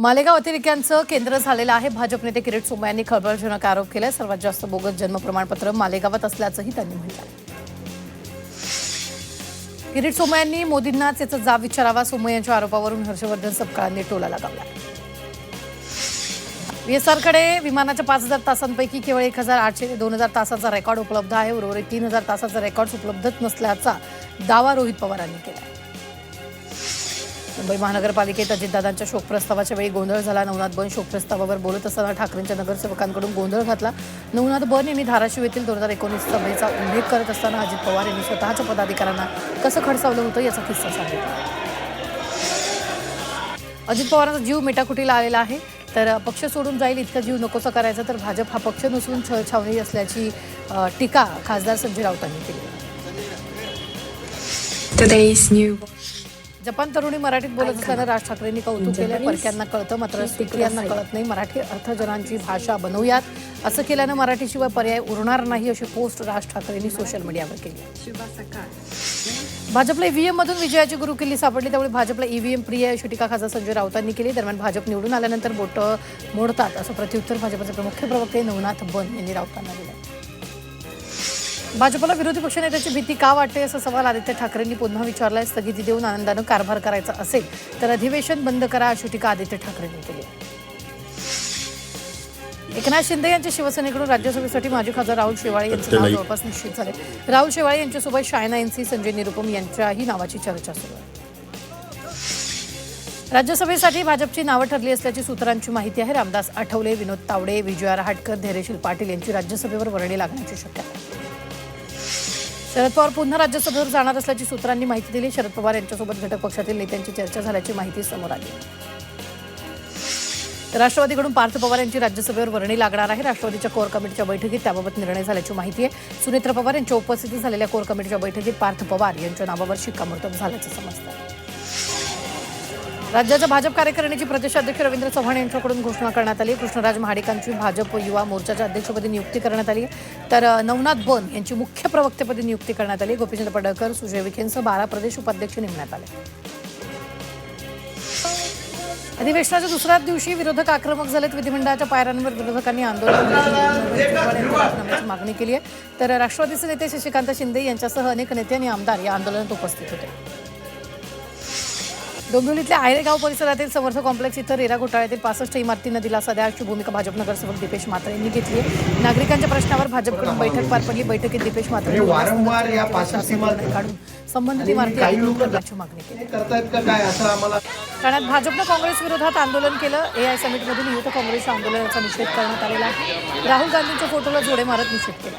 मालेगाव अतिरेक्यांचं केंद्र झालेलं आहे. भाजप नेते किरीट सोमय्या यांनी खळबळजनक आरोप केलाय. सर्वात जास्त बोगस जन्म प्रमाणपत्र मालेगावात असल्याचंही त्यांनी म्हटलं. किरीट सोमय्या यांनी मोदींनाच याचा जाब विचारावा. सोमय्या यांच्या आरोपावरून हर्षवर्धन सपकाळांनी टोला लगावला. VSRकडे विमानाच्या 5000 तासांपैकी केवळ 1800 ते 2000 तासाचा रेकॉर्ड उपलब्ध आहे. उर्वरित 3000 तासाचा रेकॉर्ड उपलब्धच नसल्याचा दावा रोहित पवारांनी केला. मुंबई महानगरपालिकेत अजितदादांच्या शोक प्रस्तावाच्या वेळी गोंधळ झाला. नवनाथ बन शोक प्रस्तावावर बोलत असताना ठाकरेंच्या नगरसेवकांकडून गोंधळ घातला. नवनाथ बन यांनी धाराशिव येथील 2019 सभेचा उल्लेख करत असताना अजित पवार यांनी स्वतःच्या पदाधिकाऱ्यांना कसं खडसावलं होतं याचा किस्सा सांगितला. अजित पवारांचा जीव मेटाकुटीला आलेला आहे. तर पक्ष सोडून जाईल इतका जीव नकोसा करायचा तर भाजप हा पक्ष नसून छळछावणी असल्याची टीका खासदार संजय राऊतांनी केली. जपान तरुणी मराठीत बोलत असताना राज ठाकरेंनी कौतुक केलं. परक्यांना कळतं मात्र स्त्रियांना कळत नाही. मराठी अर्थजनांची भाषा बनवूयात. असं केल्यानं मराठीशिवाय पर्याय उरणार नाही अशी पोस्ट राज ठाकरेंनी सोशल मीडियावर केली. भाजपला ईव्हीएम मधून विजयाची गुरुकिल्ली सापडली त्यामुळे भाजपला ईव्हीएम प्रिय अशी टीका खासदार संजय राऊतांनी केली. दरम्यान भाजप निवडून आल्यानंतर बोटं मोडतात असं प्रत्युत्तर भाजपचे मुख्य प्रवक्ते नवनाथ बन यांनी राऊतांना दिलं. भाजपला विरोधी पक्षनेत्याची भीती का वाटते असा सवाल आदित्य ठाकरेंनी पुन्हा विचारलाय. स्थगिती देऊन आनंदानं कारभार करायचा असेल तर अधिवेशन बंद करा अशी टीका आदित्य ठाकरेंनी केली. एकनाथ शिंदे यांच्या शिवसेनेकडून राज्यसभेसाठी माजी खासदार राहुल शेवाळे यांचं नाव जवळपास निश्चित झाले. राहुल शेवाळे यांच्यासोबत शायना एनसी, संजय निरुपम यांच्याही नावाची चर्चा सुरू आहे. राज्यसभेसाठी भाजपची नावं ठरली असल्याची सूत्रांची माहिती आहे. रामदास आठवले, विनोद तावडे, विजया रहाटकर, धैर्यशील पाटील यांची राज्यसभेवर वर्णी लागण्याची शक्यता आहे. शरद पवार पुन्हा राज्यसभेवर जाणार असल्याची सूत्रांनी माहिती दिली. शरद पवार यांच्यासोबत घटक पक्षातील नेत्यांची चर्चा झाल्याची माहिती समोर आली. राष्ट्रवादीकडून पार्थ पवार यांची राज्यसभेवर वर्णी लागणार आहे. राष्ट्रवादीच्या कोर कमिटीच्या बैठकीत त्याबाबत निर्णय झाल्याची माहिती आहे. सुनेत्र पवार यांच्या उपस्थितीत झालेल्या कोर कमिटीच्या बैठकीत पार्थ पवार यांच्या नावावर शिक्कामोर्तब झाल्याचं समजतं. राज्याच्या भाजप कार्यकारिणीची प्रदेशाध्यक्ष रवींद्र चव्हाण यांच्याकडून घोषणा करण्यात आली. कृष्णराज महाडिकांची भाजप युवा मोर्चाच्या अध्यक्षपदी नियुक्ती करण्यात आली. तर नवनाथ बन यांची मुख्य प्रवक्तेपदी नियुक्ती करण्यात आली. गोपीचंद पडळकर, सुजय विखेंसह 12 प्रदेश उपाध्यक्ष नेमण्यात आले. अधिवेशनाच्या दुसऱ्याच दिवशी विरोधक आक्रमक झालेत. विधिमंडळाच्या पायऱ्यांवर विरोधकांनी आंदोलन करण्याची मागणी केली आहे. तर राष्ट्रवादीचे नेते शशिकांत शिंदे यांच्यासह अनेक नेते आणि आमदार या आंदोलनात उपस्थित होते. डोंबिवलीतल्या आयरेगाव परिसरातील समर्थ कॉम्प्लेक्स इथं रेरा घोटाळ्यातील 65 इमारतींना दिलासा द्या अशी भूमिका भाजप नगरसेवक दीपेश म्हात्रे यांनी घेतली आहे. नागरिकांच्या प्रश्नावर भाजपकडून बैठक पार पडली. बैठकीत दीपेश म्हात्रे काढून संबंधित इमारती करण्याची मागणी केली. ठाण्यात भाजपनं काँग्रेस विरोधात आंदोलन केलं. AI समिटमधून युथ काँग्रेसच्या आंदोलनाचा निषेध करण्यात आलेला आहे. राहुल गांधींच्या फोटोला जोडे मारत निषेध केला.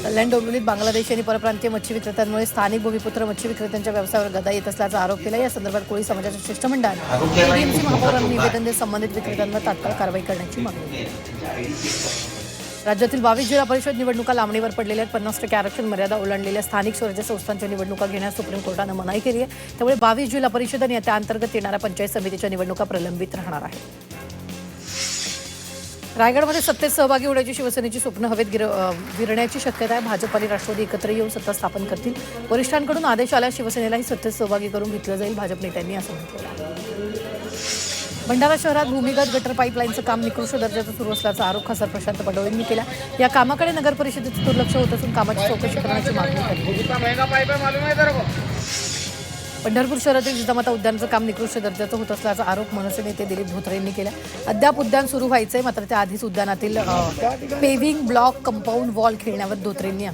कल्याण डोंबिवलीत बांगलादेश आणि परप्रांतीय मच्छी विक्रेत्यांमुळे स्थानिक भूमिपुत्र मच्छी विक्रेत्यांच्या व्यवसायावर गदा येत असल्याचा आरोप केला. या संदर्भात कोळी समाजाच्या शिष्टमंडळाने TMC महापौरांना निवेदन देत संबंधित विक्रेत्यांवर तात्काळ कारवाई करण्याची मागणी केली. राज्यातील 22 जिल्हा परिषद निवडणुका लांबणीवर पडलेल्या आहेत. 50% आरक्षण मर्यादा ओलांडलेल्या स्थानिक स्वराज्य संस्थांच्या निवडणुका घेण्यास सुप्रीम कोर्टानं मनाई केली आहे. त्यामुळे 22 जिल्हा परिषद आणि त्याअंतर्गत येणाऱ्या पंचायत समितीच्या निवडणुका प्रलंबित राहणार आहेत. रायगडमध्ये सत्तेत सहभागी होण्याची शिवसेनेची स्वप्न हवेत विरण्याची शक्यता आहे. भाजप आणि राष्ट्रवादी एकत्र येऊन सत्ता स्थापन करतील. वरिष्ठांकडून आदेश आल्यास शिवसेनेलाही सत्तेत सहभागी करून घेतलं जाईल भाजप नेत्यांनी असं म्हटलं. भंडारा शहरात भूमिगत गटर पाईपलाईनचं काम निकृष्ट दर्जाचं सुरू असल्याचा आरोप खासदार प्रशांत पडोळेंनी केला. या कामाकडे नगर परिषदेचं दुर्लक्ष होत असून कामाची चौकशी करण्याची मागणी केली. पंढरपूर शहरातील जिजामाता उद्यानाचं काम निकृष्ट दर्जाचं होत असल्याचा आरोप मनसे नेते दिलीप धोत्रे यांनी केला. अद्याप उद्यान सुरू व्हायचंय मात्र त्याआधीच उद्यानातील पेव्हिंग ब्लॉक कंपाऊंड वॉल खेळण्यावर धोत्रेंनी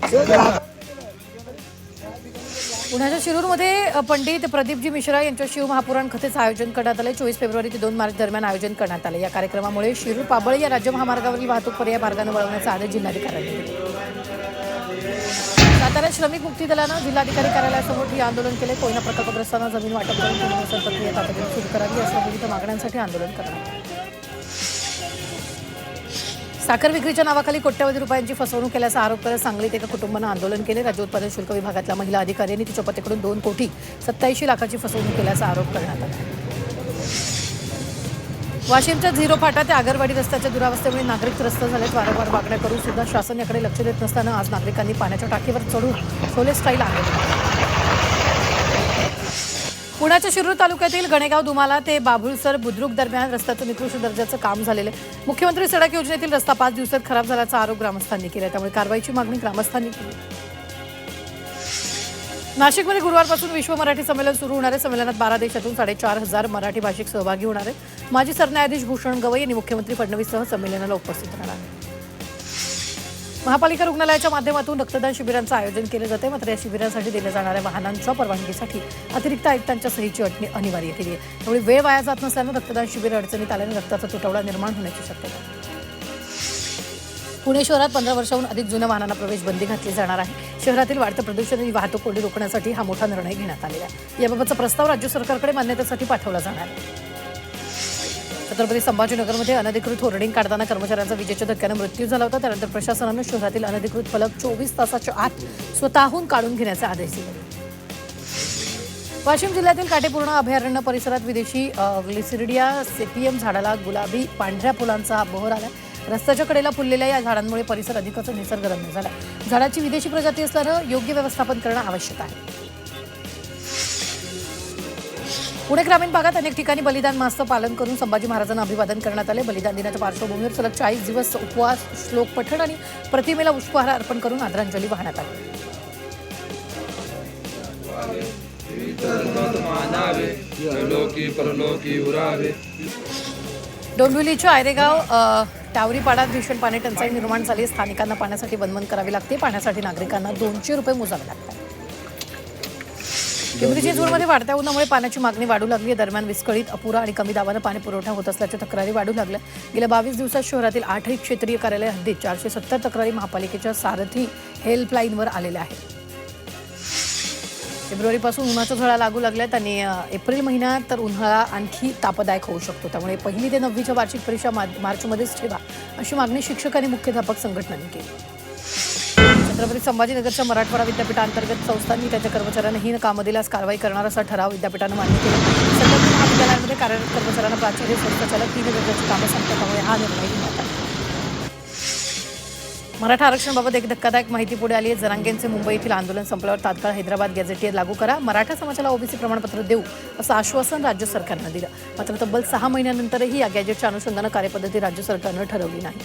पुण्याच्या शिरूरमध्ये पंडित प्रदीपजी मिश्रा यांच्या शिवमहापुराण कथेचं आयोजन करण्यात आलं. 24 फेब्रुवारी ते 2 मार्च दरम्यान आयोजन करण्यात आलं. या कार्यक्रमामुळे शिरूर पाबळ या राज्य महामार्गावरील वाहतूक पर्याय मार्गाने वळवण्याचा आदेश जिल्हाधिकाऱ्यांनी दिला. साताऱ्यात श्रमिक मुक्ती दलानं जिल्हाधिकारी कार्यालयासमोर ही आंदोलन केले. कोयना प्रकल्पग्रस्तांना जमीन वाटप करून पुनर्वसन प्रक्रिया तातडीने सुरू करावी अशा विविध मागण्यांसाठी आंदोलन करण्यात आलं. साखर विक्रीच्या नावाखाली कोट्यवधी रुपयांची फसवणूक केल्याचा आरोप करत सांगलीत एका कुटुंबानं आंदोलन केले. राज्य उत्पादन शुल्क विभागातल्या महिला अधिकाऱ्यांनी तिच्या पतीकडून 2,87 लाखाची फसवणूक केल्याचा आरोप करण्यात आला. वाशिमच्या झिरो फाटा ते आगरवाडी रस्त्याच्या दुरावस्थेमुळे नागरिक त्रस्त झालेत. वारंवार मागण्या करून सुद्धा शासन याकडे लक्ष देत नसताना आज नागरिकांनी पाण्याच्या टाकीवर चढून शोले स्टाईल आंदोलन. पुण्याच्या शिरूर तालुक्यातील गणेगाव दुमाला ते बाभुळसर बुद्रुक दरम्यान रस्त्याचं निकृष्ट दर्जाचं काम झालेलं आहे. मुख्यमंत्री सडक योजनेतील रस्ता 5 दिवसात खराब झाल्याचा आरोप ग्रामस्थांनी केला. त्यामुळे कारवाईची मागणी ग्रामस्थांनी केली. नाशिकमध्ये गुरुवारपासून विश्व मराठी संमेलन सुरू होणार आहे. संमेलनात 12 देशातून 4,500 मराठी भाषिक सहभागी होणार आहेत. माजी सरन्यायाधीश भूषण गवई यांनी मुख्यमंत्री फडणवीससह संमेलनाला उपस्थित राहणार आहेत. महापालिका रुग्णालयाच्या माध्यमातून रक्तदान शिबिरांचं आयोजन केलं जाते. मात्र या शिबिरांसाठी दिल्या जाणाऱ्या वाहनांच्या परवानगीसाठी अतिरिक्त आयुक्तांच्या सहीची अट अनिवार्य केली आहे. त्यामुळे वेळ वाया जात नसल्यानं रक्तदान शिबिर अडचणीत आल्याने रक्ताचा तुटवडा निर्माण होण्याची शक्यता आहे. पुणे शहरात 15 वर्षांहून अधिक जुन्या वाहनांना प्रवेश बंदी घातली जाणार आहे. शहरातील वाढतं प्रदूषण आणि वाहतूक कोंडी रोखण्यासाठी हा मोठा निर्णय घेण्यात आलेला आहे. याबाबतचा प्रस्ताव राज्य सरकारकडे मान्यतेसाठी पाठवला जाणार आहे. छत्रपती संभाजीनगरमध्ये अनधिकृत होर्डिंग काढताना कर्मचाऱ्यांचा विजेच्या धक्क्यानं मृत्यू झाला होता. त्यानंतर प्रशासनानं शहरातील अनधिकृत फलक 24 तासाच्या आत स्वतःहून काढून घेण्याचे आदेश दिले. वाशिम जिल्ह्यातील काटेपूर्णा अभयारण्य परिसरात विदेशी ग्लिसिरिडिया सेपियम झाडाला गुलाबी पांढऱ्या फुलांचा बहर आला. रस्त्याच्या कडेला फुललेल्या या झाडांमुळे परिसर अधिकच निसर्गरम्य झाला. झाडाची विदेशी प्रजाती असल्यानं योग्य व्यवस्थापन करणं आवश्यक आहे. पुणे ग्रामीण भागात अनेक ठिकाणी बलिदान मासचं पालन करून संभाजी महाराजांना अभिवादन करण्यात आले. बलिदान दिनाच्या पार्श्वभूमीवर सलग 40 दिवस उपवास, श्लोक पठण आणि प्रतिमेला पुष्पहार अर्पण करून आदरांजली वाहण्यात आली. डोंबिवलीच्या आयरेगाव टावरीपाड्यात भीषण पाणी टंचाई निर्माण झाली. स्थानिकांना पाण्यासाठी वणवण करावी लागते. पाण्यासाठी नागरिकांना 200 रुपये मोजावे लागतात. पिंपरी चिंचवडमध्ये वाढत्या उन्हामुळे पाण्याची मागणी वाढू लागली आहे. दरम्यान विस्कळीत, अपुरा आणि कमी दाबानं पाणी पुरवठा होत असल्याच्या तक्रारी वाढू लागल्या. गेल्या 22 दिवसात शहरातील 8ही क्षेत्रीय कार्यालय हद्दीत 470 तक्रारी महापालिकेच्या सारथी हेल्पलाईनवर आलेल्या आहेत. फेब्रुवारीपासून उन्हाच्या झळा लागू लागल्यात आणि एप्रिल महिन्यात तर उन्हाळा आणखी तापदायक होऊ शकतो. त्यामुळे 1ली ते 9वीच्या वार्षिक परीक्षा मार्चमध्येच ठेवा अशी मागणी शिक्षक आणि मुख्याध्यापक संघटनांनी केली. छत्रपती संभाजीनगरच्या मराठवाडा विद्यापीठांतर्गत संस्थांनी त्यांच्या कर्मचाऱ्यांना हीन कामं दिल्यास कारवाई करणार असा ठराव विद्यापीठानं मान्य केला. संलग्न महाविद्यालयांमध्ये कार्यरत कर्मचाऱ्यांना प्राचार्य, संस्थाचालक 3 दर्जाची कामं सांगतात. त्यामुळे हा निर्णय घेण्यात आला. मराठा आरक्षणाबाबत एक धक्कादायक माहिती पुढे आली आहे. जरांगेंचे मुंबई येथील आंदोलन संपल्यावर तात्काळ हैदराबाद गॅझेटियर लागू करा. मराठा समाजाला ओबीसी प्रमाणपत्र देऊ असं आश्वासन राज्य सरकारनं दिलं. मात्र तब्बल 6 महिन्यानंतरही या गॅझेटच्या अनुषंगानं कार्यपद्धती राज्य सरकारनं ठरवली नाही.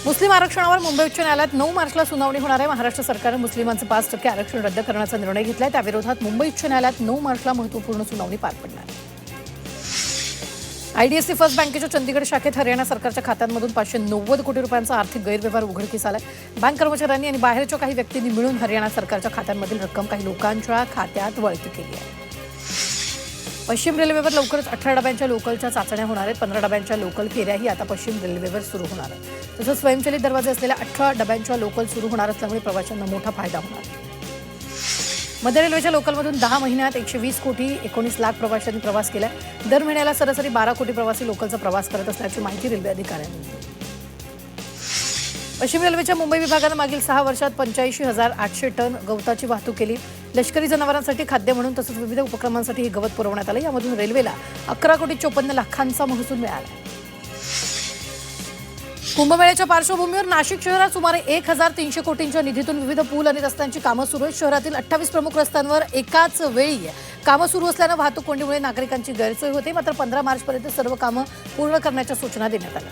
मुस्लिम आरक्षणावर मुंबई उच्च न्यायालयात 9 मार्चला सुनावणी होणार आहे. महाराष्ट्र सरकारनं मुस्लिमांचं 5% आरक्षण रद्द करण्याचा निर्णय घेतलाय. त्याविरोधात मुंबई उच्च न्यायालयात 9 मार्चला महत्त्वपूर्ण सुनावणी पार पडणार आहे. आयडीएफसी फर्स्ट बँकेच्या चंदीगड शाखेत हरियाणा सरकारच्या खात्यांमधून 590 कोटी रुपयांचा आर्थिक गैरव्यवहार उघडकीस आलाय. बँक कर्मचाऱ्यांनी आणि बाहेरच्या काही व्यक्तींनी मिळून हरियाणा सरकारच्या खात्यांमधील रक्कम काही लोकांच्या खात्यात वळती केली आहे. पश्चिम रेल्वेवर लवकरच 18 डब्यांच्या लोकलच्या चाचण्या होणार आहेत. 15 डब्यांच्या लोकल फेऱ्याही आता पश्चिम रेल्वेवर सुरू होणार आहेत. तसंच स्वयंचलित दरवाजे असलेल्या 18 डब्यांच्या लोकल सुरू होणार असल्यामुळे प्रवाशांना मोठा फायदा होणार. मध्य रेल्वेच्या लोकलमधून 10 महिन्यात 120 कोटी 19 लाख प्रवाशांनी प्रवास केलाय. दर महिन्याला सरासरी 12 कोटी प्रवासी लोकलचा प्रवास करत असल्याची माहिती रेल्वे अधिकाऱ्यांनी दिली. पश्चिम रेल्वेच्या मुंबई विभागानं मागील 6 वर्षात 85,800 टन गवताची वाहतूक केली. लष्करी जनावरांसाठी खाद्य म्हणून तसंच विविध उपक्रमांसाठी हे गवत पुरवण्यात आलं. यामधून रेल्वेला 11 कोटी 54 लाखांचा महसूल मिळाला. कुंभमेळ्याच्या पार्श्वभूमीवर नाशिक शहरात सुमारे 1,300 कोटींच्या निधीतून विविध पूल आणि रस्त्यांची कामं सुरू आहेत. शहरातील 28 प्रमुख रस्त्यांवर एकाच वेळी कामं सुरू असल्यानं वाहतूक कोंडीमुळे नागरिकांची गैरसोय होते. मात्र 15 मार्चपर्यंत सर्व कामं पूर्ण करण्याच्या सूचना देण्यात आल्या.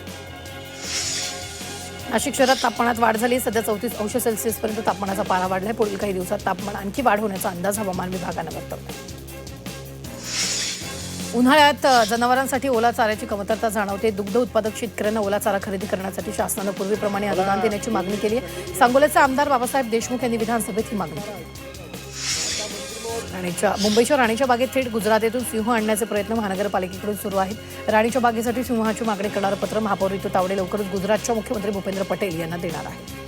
नाशिक शहरात तापमानात वाढ झाली. सध्या 34 अंश सेल्सिअसपर्यंत तापमानाचा पारा वाढलाय. पुढील काही दिवसात तापमान आणखी वाढ होण्याचा अंदाज हवामान विभागानं वर्तवला. उन्हाळ्यात जनावरांसाठी ओला चाऱ्याची कमतरता जाणवते. दुग्ध उत्पादक शेतकऱ्यांना ओला चारा खरेदी करण्यासाठी शासनानं पूर्वीप्रमाणे अनुदान देण्याची मागणी केली आहे. सांगोल्याचे आमदार बाबासाहेब देशमुख यांनी विधानसभेत ही मागणी केली. मुंबईच्या राणीच्या बागेत थेट गुजरातेतून सिंह आणण्याचे प्रयत्न महानगरपालिकेकडून सुरू आहेत. राणीच्या बागेसाठी सिंहाची मागणी करणारं पत्र महापौर ऋतू तावडे लवकरच गुजरातच्या मुख्यमंत्री भूपेंद्र पटेल यांना देणार आहे.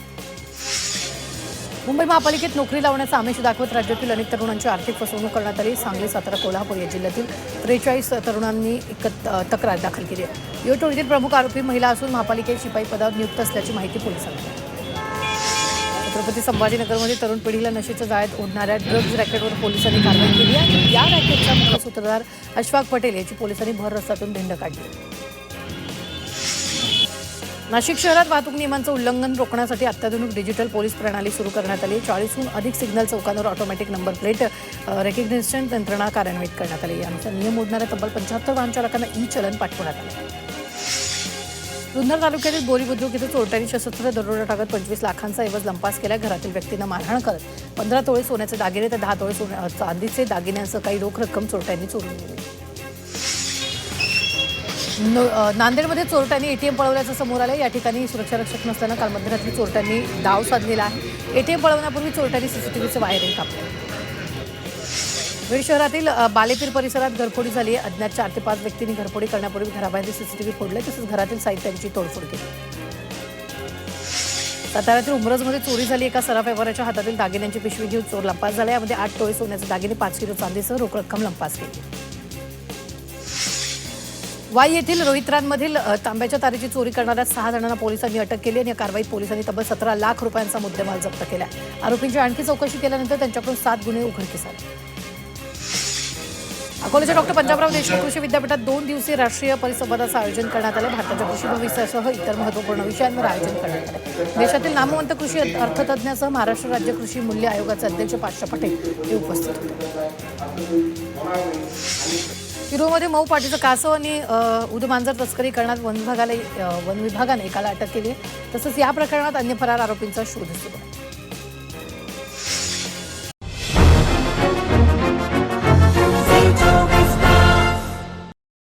मुंबई महापालिकेत नोकरी लावण्याचा आमिष दाखवत राज्यातील अनेक तरुणांची आर्थिक फसवणूक करण्यात आली. सांगली, सातारा, कोल्हापूर या जिल्ह्यातील 43 तरुणांनी तक्रार दाखल केली आहे. या टोळीतील प्रमुख आरोपी महिला असून महापालिकेत शिपाई पदावर नियुक्त असल्याची माहिती पोलिसांनी दिली. छत्रपती संभाजीनगरमध्ये तरुण पिढीला नशेच्या जाळ्यात ओढणाऱ्या ड्रग्ज रॅकेटवर पोलिसांनी कारवाई केली आहे. या रॅकेटचा मुख्य सूत्रधार अशफाक पटेल याची पोलिसांनी भर रस्त्यातून धिंड काढली. नाशिक शहरात वाहतूक नियमांचं उल्लंघन रोखण्यासाठी अत्याधुनिक डिजिटल पोलीस प्रणाली सुरू करण्यात आली. 40हून अधिक सिग्नल चौकांवर ऑटोमॅटिक नंबर प्लेट रेकग्निशन यंत्रणा कार्यान्वित करण्यात आली. यानुसार नियम मोडणाऱ्या तब्बल 75 वाहन चालकांना ई चलन पाठवण्यात आले. जुन्नर तालुक्यातील बोरी बुद्रुक इथे चोरट्यांनी सशस्त्र दरोडा टाकत 25 लाखांचा ऐवज लंपास केला. घरातील व्यक्तींना मारहाण करत 15 तोळे सोन्याचे दागिने तर 10 तोळे चांदीचे दागिन्यांसह काही रोख रक्कम चोरट्यांनी चोरून नेली. नांदेडमध्ये चोरट्यांनी एटीएम पळवल्याचं समोर आलं. या ठिकाणी सुरक्षा रक्षक नसताना काल मध्यरात्री चोरट्यांनी डाव साधलेला आहे. एटीएम पळवण्यापूर्वी चोरट्यांनी सीसीटीव्हीचे वायरही कापले. बीड शहरातील बालेपीर परिसरात घरफोडी झाली आहे. अज्ञात 4 ते 5 व्यक्तींनी घरफोडी करण्यापूर्वी घराबाहेर सीसीटीव्ही फोडले तसेच घरातील साहित्यांची तोडफोड केली. साताऱ्यातील उमरजमध्ये चोरी झाली. एका सराफ व्यापाऱ्याच्या हातातील दागिन्यांची पिशवी घेऊन चोर लंपास झाला. यामध्ये 8 तोळे सोन्याचे दागिने 5 किलो चांदीसह रोख रक्कम लंपास केली. वाई येथील रोहित्रांमधील तांब्याच्या तारेची चोरी करणाऱ्या 6 जणांना पोलिसांनी अटक केली आणि या कारवाईत पोलिसांनी तब्बल 17 लाख रुपयांचा मुद्देमाल जप्त केला. आरोपींची आणखी चौकशी केल्यानंतर त्यांच्याकडून 7 गुन्हे उघडकीस आले. अकोल्याच्या डॉक्टर पंजाबराव देशमुख कृषी विद्यापीठात 2 दिवसीय राष्ट्रीय परिसंवादाचं आयोजन करण्यात आलं. भारताच्या कृषी भविष्यासह इतर महत्त्वपूर्ण विषयांवर आयोजन करण्यात आले. देशातील नामवंत कृषी अर्थतज्ञासह महाराष्ट्र राज्य कृषी मूल्य आयोगाचे अध्यक्ष पाशा पटेल हे उपस्थित होते. शिरूरमध्ये मऊ पाटीचं कासव आणि उदमांजर तस्करी करण्यात वन विभागाने एकाला अटक केली आहे. तसंच या प्रकरणात अन्य फरार आरोपींचा शोध सुरू आहे.